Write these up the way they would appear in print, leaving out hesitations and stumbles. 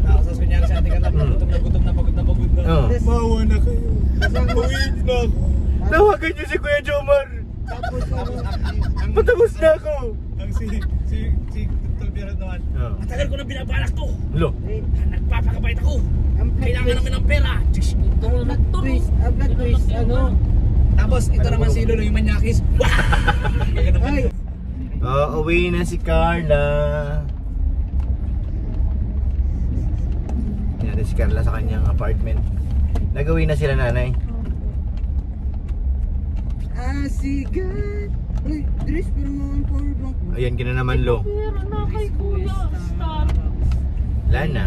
Tapos kunyari sa ating anak, gutom na, pagod na. Mawa na kayo. Uwiin na ako. Tawagan niyo si Kuya Jomar. Patapos na ako. Ang si Tulbiro naman. Matagal ko na binabalak to. Lo. Nagpapakabait ako. Kailangan namin ng pera. Blood twist, ano? Tapos ito naman si Lolo, yung manyakis. Ay! Uwi na si Carla. Yan si Carla sa kanyang apartment. Nag-uwi na sila nanay. Sigat! Uy, Dres, pero mga power bank mo. Ayan, gina naman Lo. Pero na kay Kuya Star. Wala na.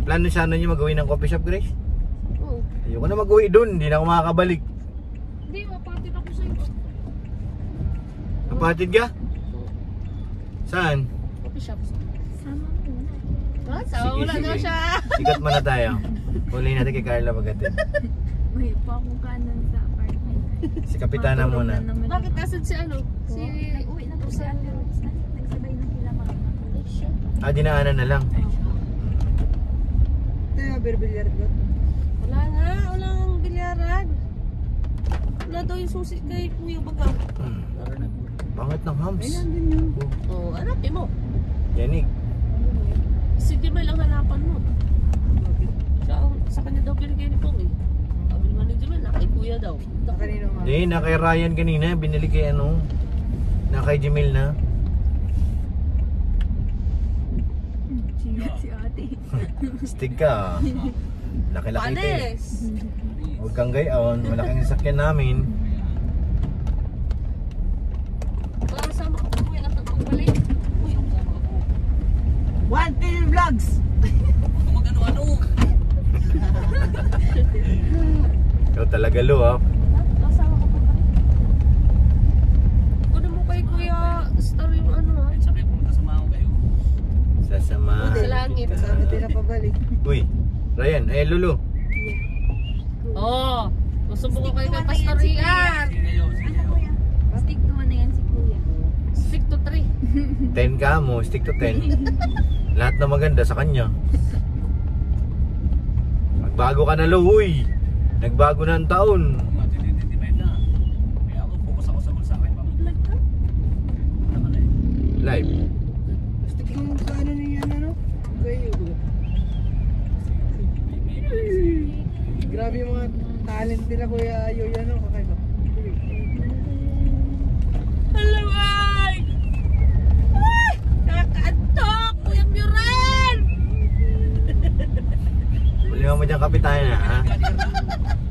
Plano sana niyo mag-uwi ng coffee shop, Grace? Oo. Ayoko na mag-uwi doon, hindi na ako makakabalik. Hindi, mapatid ako sa iyo. Kapatid ka? Saan? Coffee shop. Sama mo. Sige, Wala na sige. siya. Sikat muna tayo. Huli natin kay Carla pagdating. May pa akong kanan sa apartment. Si Kapitana muna. Bakit nasan si ano? Si Uwi na po si Ate Rose. Nagsabay na sila mama. Dinaanan na lang. Tayo, berbilyar ko. wala nga, walang bilyaran. Wala daw yung susi kay Kuya Baga. Bakit ng hams? Ay, nandun yun. Oo, hanapin mo. Yanig. Si Jimel ang hanapan mo. Sa kanya daw binigay ni Pong eh. Sabi naman ni Jimel, na kay Kuya daw. Kanino nga? Hindi, na kay Ryan kanina. Binili kay ano. Na kay Jamil na. Singat si ate. Stig ka. Laki-laki ito eh. Panes! Huwag kang gayon. Malaking sasakyan namin. Kasama ko Kuya at nagpagbalik. Uy, kasama ako. 1 vlogs! Mag-ano-ano. Ikaw talaga Lo ha. Kasama ko pagbalik. Kunin mo kay Kuya Star yung ano ha. Sabi ko, kasama ko kayo. Sasama. Sa langit. Kasama din na pabalik. Uy, Ryan. Lulu. Oo. Gusto mo ko kayo kay Pastor Rian. Sige kayo. Stick to 1 na yan si kuya. Stick to 3. 10 ka mo. Stick to 10. Lahat na maganda sa kanya. Magbago ka na Lo. Uy. Nagbago na ang taon. Matitititipid na. Kaya ako, focus ako sa bulsa akin. Vlog ka? Naman eh. Live. Stick yung sa ano niya, ano? Kayo. Grabe yung mga talent nila, Kuya Yoyo, ano? Kakaiba. Hello, ay! Ay! Nakakaantok! Kuya Muran! Ulihan mo dyan Kapitana ha.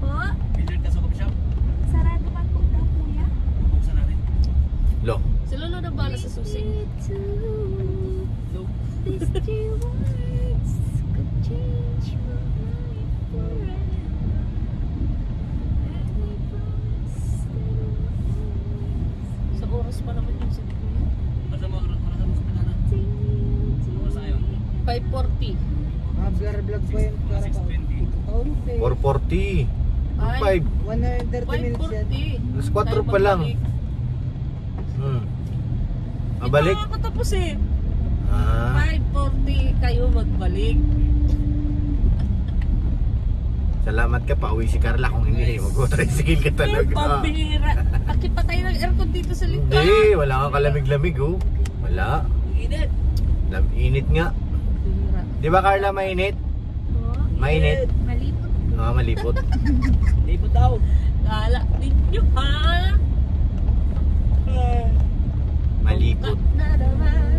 Po? Billiard ka sa coffee shop. Sarado pa po daw kuya. Buksan natin. Lo. Si Lolo na bala sa susi. These two words could change my life forever. Sa oras pa naman yung sabi ko yun. Basta mo sa pinana. Buksan kayo. 5:40. Vlog pa yun. Para pa. 6:20. Oh, okay. 440. Ay. 5. 130 minutes yan. 5:40. Alas 4 pa lang. Mabalik? Ito katapos eh. 5:40 Ah. kayo magbalik. Salamat ka pa. Uwi si Carla kung hindi. Mag-tricycle ka talaga. Pambihira. Akit pa tayo ng aircon dito sa likod. Hindi. Wala kang kalamig-lamig oh. Wala. Init. Init nga. Di ba Carla mainit? Po? Mainit? Malipot. Malipot. Lipot daw. Kala ninyo ha? Malipot. Na naman.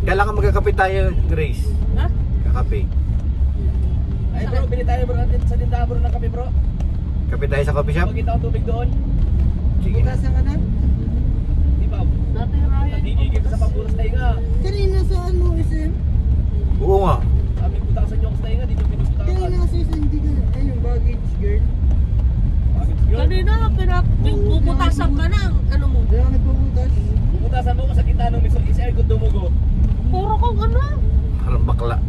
Kailangan magkakape tayo, Grace. Ha? Kakape. Ay bro, bili tayo bro natin sa tindahan bro ng kape bro. Kape tayo sa coffee shop? Pagkita ko tubig doon. Sige na. Bukasan ka na? Di ba? Dati Ryan. Nagigigil ka sa pambulas tayo nga. Kanina saan mo, SM? Oo nga. Sabi puta ka sa nyokos tayo nga, di nyo pinupunta ka. Kanina kasi hindi ka, ay yung baggage girl. Bakit yun? Kanina, puputasan ka ng ano mo. Wala ka nagpuputas. Puputasan mo ko sa kita nung miso isa kung dumugo. Puro kong ano. Parang bakla.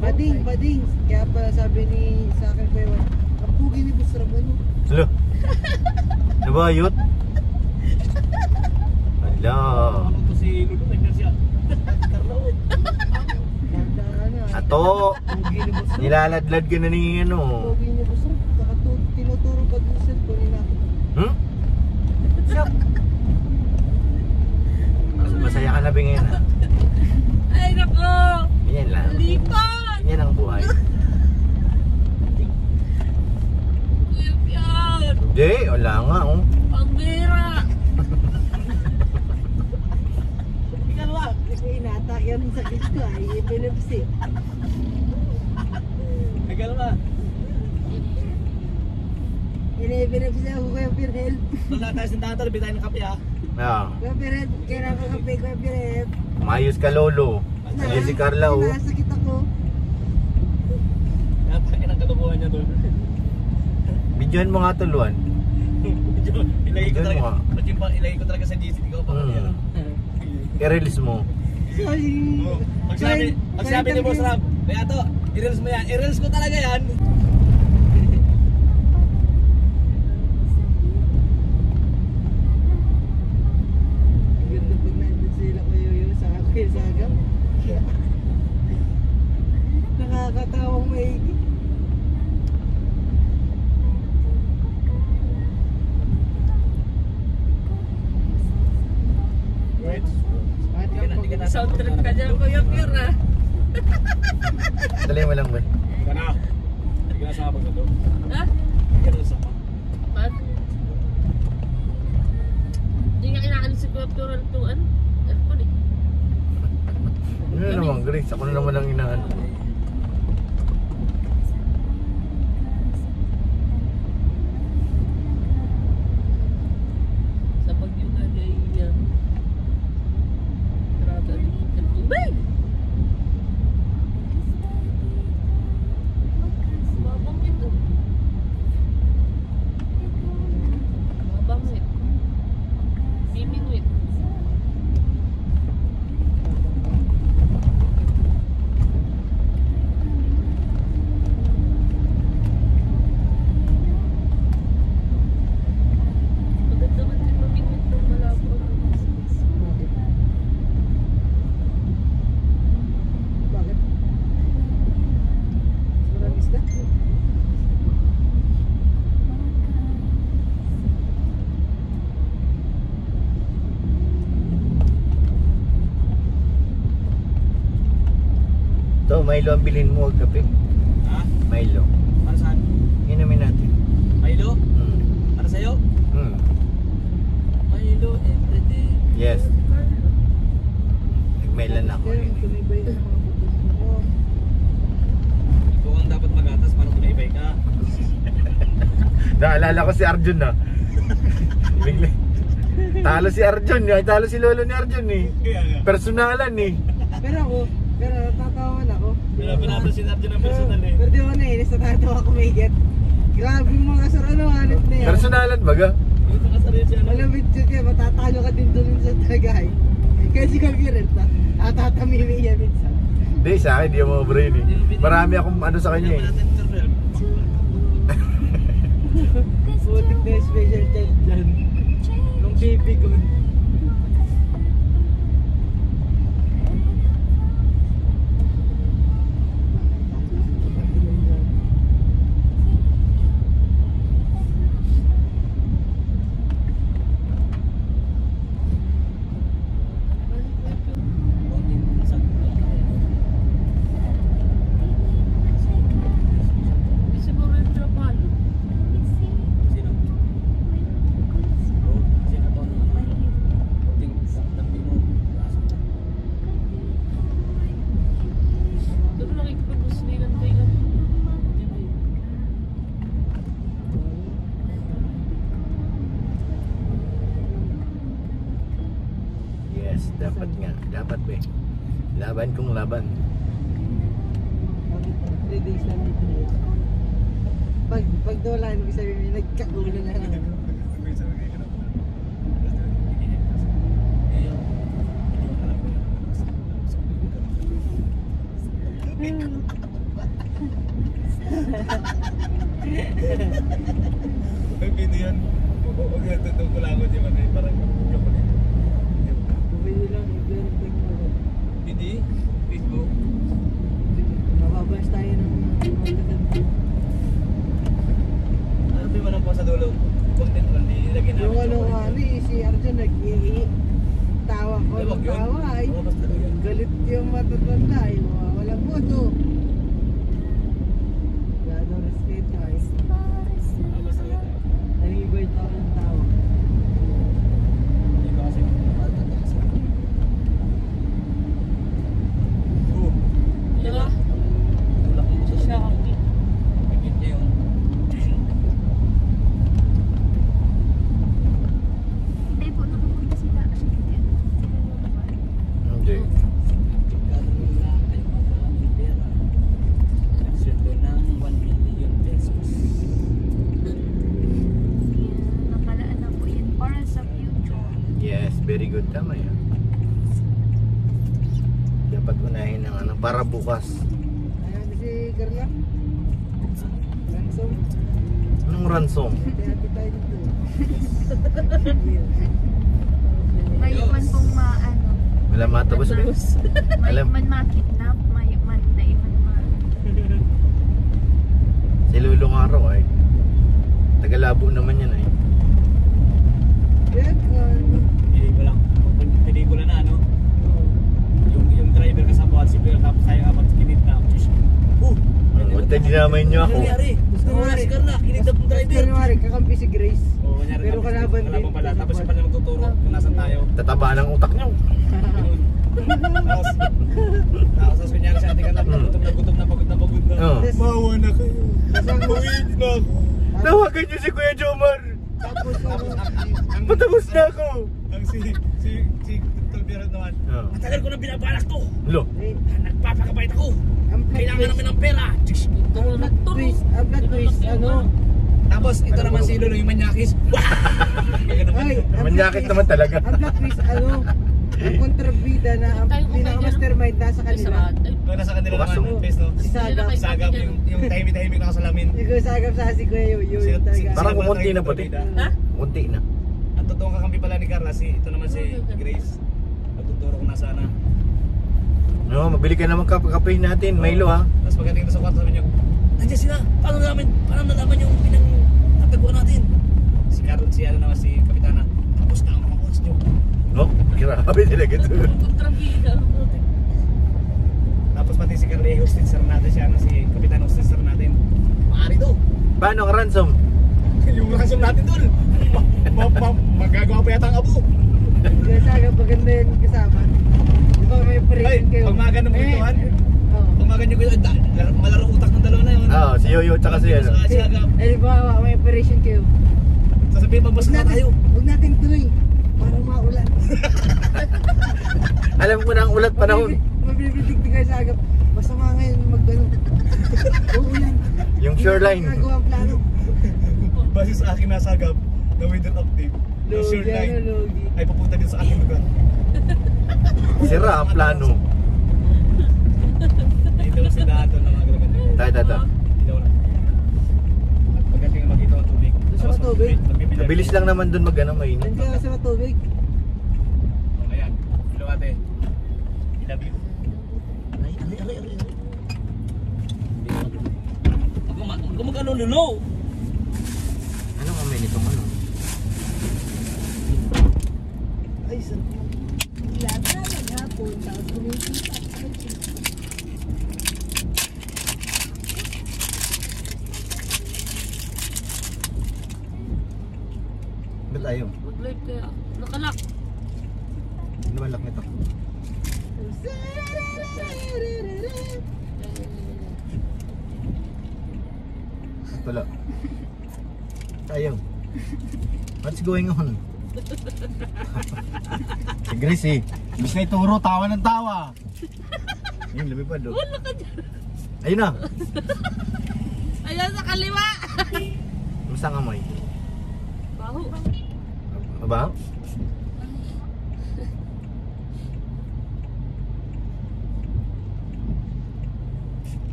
Bading, bading. Kaya pala sabi ni sa akin ko yun, ang pugi ni Boss Ramon. Hello. Bayot. Hala. Ano to si Lulu? Nagkas siya. Carlo. Ato. Nilaladlad ka na ni ano. Pogi niya gusto. Tinuturo pa din sa cellphone nila. Masaya ka na ba ngayon ha? Ay, nako! Yan lang. Lipat! Yan ang buhay. Kuya Pian! Hindi, wala nga oh. Pambira! Ikalwa. Kasi inata yan sa sakit ko ay epilepsy. Nagkalma. Ini-epilepsy ako Kuya Pirel. Wala tayo sa tayo, tabi tayo ng kape ha. Kuya Pirel, kailangan ko kape Kuya Pirel. Mayos ka lolo. Ayun si Carla oh. Sinasakit ako. Napakain ang katubuhan niya doon. Videoan mo nga tuluan. Ilagay ko Ganun talaga. nga. Ilagay ko talaga sa GC. Ikaw pa kami. I-release mo. Sorry. Pagsabi ni Boss Ram, kaya to, i-reels mo yan. I-reels ko talaga yan. Ganda pag nandun sila Kuya Yoyo sa Kuya Saga. Nakakatawang maigi. Sound trip ka dyan, Kuya Pian ah. Dali mo lang ba? Hindi ka na. Hindi ka na sa kapag na doon. Ha? Hindi ka na sa kapag. Ba't? Hindi nga inaalis si Kuya Pian ng tuan. Aircon eh. Ano naman Grace? Ako na naman ang inaano. Sa Baguio nga na yan. Grabe ang tubig! Babangit oh. Babangit. Mimingwit. Maganda man din mamingwit ng malabo. Bakit? Maraming isda? Ito, Milo ang bilhin mo, huwag kape. Ha? Milo. Para saan? Inumin natin. Milo? Para sa'yo? Milo everyday. Yes. Nagmailan ako. Kaya tumibay ng mga butos mo. Ikaw ang dapat magatas para tumaybay ka. Naalala ko si Arjun na. Bigla. Talo si Arjun, talo si lolo ni Arjun eh. Kaya nga. Personalan eh. Pero natatawan ako. Pinapanapan si Narjo ng personal eh. Pero di ako nainis, natatawa ako may get. Grabe yung mga sarano, hanip na yan. Personalan baga? Hindi ka kasari siya. Malamit yun kaya matatalo ka din doon sa tagay. Kaya si Kapiret na, natatamimi niya minsan. Hindi, sa akin, di mo brain eh. Marami akong ano sa kanya eh. Butik na yung special child dyan. Nung baby ko. Siguro yung trapalo. Sino? Sino to? Tingnan mo. Doon nakikipag-usligan kayo lang. Yes, dapat nga. Dapat be. Laban kong laban. 3 days lang dito. Pag dolan, ibig sabihin, nagkaulo na lang. May video yan. Huwag yan. dyan, tawa ko Ay, wag ng yun. tawa ay. Lumabas talaga. Galit yung matatanda ay, walang boto. Gano'ng respeto ay. Lumabas talaga. Nag-ibay tawa ng tawa. Hindi ba kasi matataas ka? Oh, Diba? tulak mo Si Shopee. Pipit niya yun. Hindi po nakapunta sila. Hindi. Gano'n na ay maraming pera. Nagsweldo ng 1 million pesos. Nakalaan na po yan para sa future. Yes, very good. Tama yan. Dapat unahin ng ano, para bukas. Ayan si Carla. Ransom. Anong ransom? Hati-hati tayo dito. May man pong maano. Wala matabas ba? May Alam. man makidnap. May man na iman ma. Si Lulong Araw ay. Tagalabo naman yan ay. Yan, Pelikula. Pelikula na ano. Yung driver kasama at si Bel tapos tayo apat kinit na. Huwag tayo dinamay niyo ako. Ano nangyari? Gusto mo na si Carla, kinidap ng driver. Kunwari, kakampi si Grace. Oo, kanyari. Pero kalaban din. Kalaban pala. Tapos siya pala magtuturo kung nasan tayo. Tataba ng utak niyo. Tapos kunyari sa ating Carla, gutom na pagod na pagod na. Oo. Mawa na kayo. Mawin na ako. Tawagan niyo si Kuya Jomar. Tapos, Patapos na ako. Ang si Dr. Birot naman. Oo. Matagal ko nang binabalak to. Lo. Nagpapakabait ako. ang plot Kailangan namin ng pera. ang plot twist, ano? Tapos ito naman si Lolo, yung manyakis. Ay, ang Manyakit plot naman twist- talaga. Ang plot twist, ano? Ang kontrabida na ang pinaka-mastermind nasa kanila. Kung nasa kanila Bukas, naman, oh. face no? Si Sagap. Sagap yung tahimik-tahimik na kasalamin. Ikaw sagap sa si Kuya Yoyo. Si- Yung talaga. si- Parang Sila kumunti ba na tayo pati. bida? Ha? Kunti na. Ang totoong kakampi pala ni Carla, ito naman si Grace. Magtuturo kung nasaan na. No, mabili ka naman kape natin, Milo ha. Tapos pagdating na sa kwarto, sabi niyo, nandiyan sila, paano nalaman yung pinagtataguan natin? Si Carla, si ano naman, si Kapitana, tapos na ang mga kwas niyo. No, grabe talaga ito. Kontrabida. Tapos pati si Carla, hostesser natin siya, si Kapitana hostesser natin. Maari to. Paano ang ransom? Yung ransom natin dun. Magagawa pa yata ang abo. Kuya sagap, maganda yun kasama. Di ba may Ay, operation kayo? pag mga ganun kwentuhan, Oo. pag mga ganyan kwentuhan, malaro utak ng dalawa na yun. Oo, si Yoyo tsaka si ano. Si Agap. Eh, di ba may operation kayo? Sasabihin, magbasa na tayo. Huwag natin tuloy. Parang maulan. Alam ko na ang ulat panahon. Mabibitig kayo sa agap. Masama ngayon mag-ano. Uulan. Yung shoreline. Nagawa ang plano. Base sa akin nasa Agap, na weather update. Yung Logi, short line ano, logi. ay papunta din sa aking lugar. Sira ang plano. Ay, hindi lang si Dato na mga ganun. Tata. Ilaw na. Pagdating makita ang tubig. Gusto Tapos mo tubig? magbibilang. Mabilis lang naman dun mag ano, mainit. Nandiyan ka sa matubig. Oh, ayan. Hello ate. I love you. Ay. Huwag mag-ano, Lolo. Anong amoy nitong ano? Ay, sarap. Lata maghapon. Tapos kumikita. Ba't ayaw? Mag-live kaya. Nakalak. Ano ba lock nito? Wala. Ayaw. What's going on? Si Grace eh. Bis na ituro, tawa ng tawa. Ayun, lumipad oh. Wala ka dyan. Ayun na. Ayan sa kaliwa. Kamusta ang amoy? Baho. Mabaho?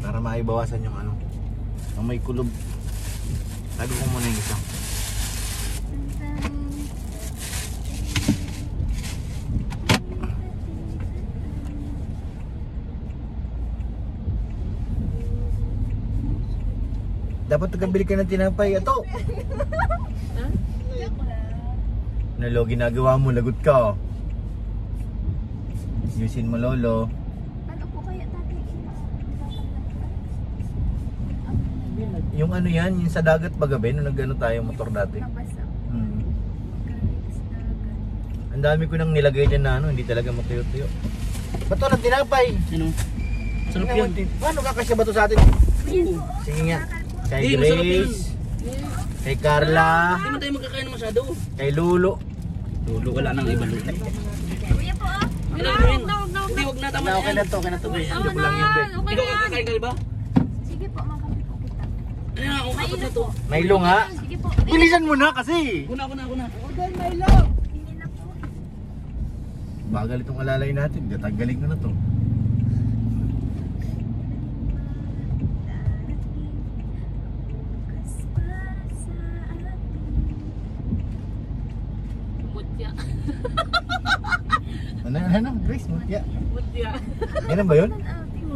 Para maibawasan yung ano. Amoy kulob. Tago ko muna yung isa. Dapat nagkabili ka ng tinapay. Ato! Ha? Ano lo, ginagawa mo, lagot ka. Yusin mo lolo. Ano po kaya tatay Yung ano yan, yung sa dagat ba gabi, nung nag-ano tayo motor dati. nabasa? Ang dami ko nang nilagay dyan na ano, hindi talaga matuyo-tuyo. Bato ng tinapay. Ano? Sarap Tingnan yun. mo, paano kakasya ba to sa atin? Sige nga. Kay Hindi, masarap yun. Grace, kay Carla, Hindi man tayo magkakain na masyado. kay Lulo. Lulo, wala nang iba lulo. Kuya po ah. Ano gawin? Hindi, huwag na tama na Okay yan. na to, okay na to. Hindi ko lang yun, Bek. Ikaw kakain ka, di ba? Sige po, makabi po kita. Ano na, ako apat na to. Milo nga. Sige po. Bilisan mo na kasi. Una. Udol, Milo! Hindi na po. Bagal itong alalay natin, gatagaling ko na to. Bukas para sa atin. Mutya. Ano, Grace, mutya. Mutya. Yan ba yun? Ang ating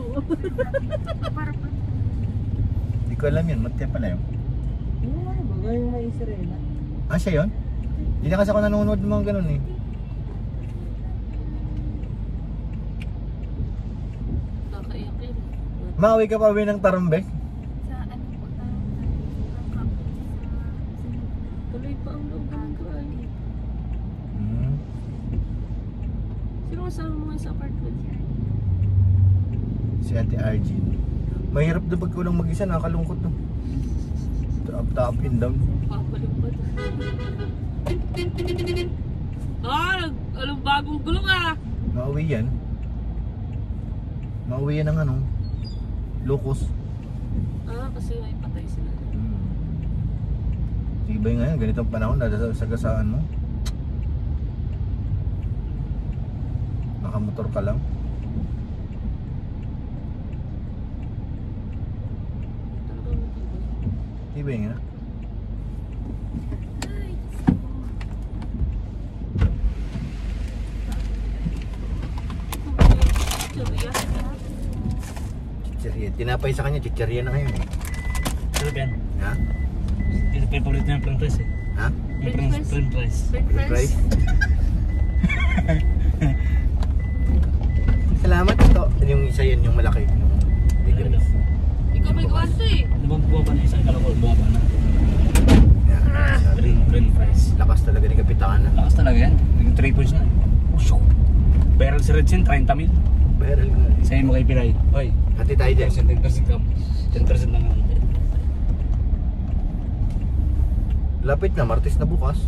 para po. Hindi ko alam yun, mutya pala yun. Yung ano ba? Gayong may Israela. Ah, siya yun? Hindi na kasi ako nanonood ng mga ganun eh. Kakaiyak yun. Mauwi ka pa uwi ng Tarumbek? Sa ano po tawag Tuloy pa ang loob ng kain. Sino kasama mo ngayon sa apartment? Si Ate Arjun. Mahirap na pag kulang mag-isa, nakakalungkot to. Up and down. Papalik pa to. Anong bagong gulong ah? Mauwi yan. Mauwi yan ng ano, locos. Kasi may patay sila. Ibay nga yan, ganitong panahon, sagasaan mo. Nakamotor ka lang. Talagang matibay. Ibay nga. Chichirya. Chichirya. Tinapay sa kanya, chichirya na ngayon eh. Sarap yan. Ha? Ito pa yung paborito niya yung french fries eh. Ha? Yung french fries. French French fries? fries. Salamat ito. Yung isa yun, yung malaki. Yung bigger. Ikaw may gawa ito eh. Ano bang buwa pa na isa? Kala ko buwa pa na. Yan. French fries. Lakas talaga ni Kapitana. Lakas talaga yan. Yung 3 points na eh. Barrel si Red Sin, 30 mil. Barrel nga eh. Sa'yo mo kay Piray. Hoy, Hati tayo dyan. 10% ka. 10% lang naman. Lapit na, Martes na bukas.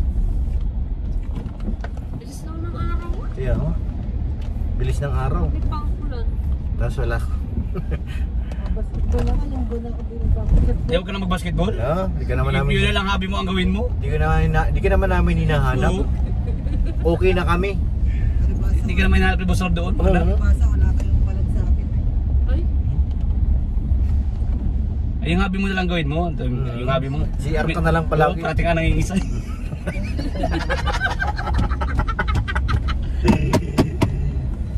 Bilis lang ng araw. Kaya oh. Bilis ng araw. May pangkulan. Tapos wala. Basketball naman yung bulan ko din ba? Ayaw ka na mag-basketball? Ah, di ka naman namin. Yun na lang hobby mo ang gawin mo. Di ka naman namin hinahanap. Oo. Okay na kami. Hindi ka naman hinahanap yung busarap doon. Oo. Wala. Basa, wala kayong palag sa akin. Ay, Ay, yung hobby mo na lang gawin mo. Yung hobby mo. CR ka na lang palagi. Oo, parati ka nangingisay.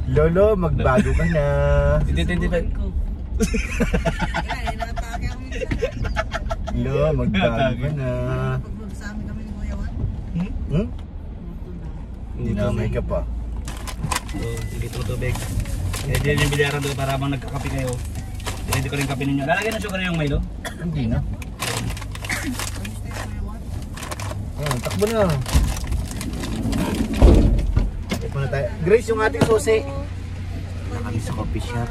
Lolo, magbago ka na. 25. Kaya, inatake ako minsan. Lolo, magbago ka na. Pag sa amin kami ni Kuya Juan. Hmm? Dinamay ka pa. So, dito tubig. Ready din yung bilyaran doon para habang nagkakape kayo. Ready ko rin kape ninyo. Lalagyan ng sugar yung Milo. Hindi na. Takbo na. Ito na tayo. Grace, yung ating susi. Kami sa coffee shop.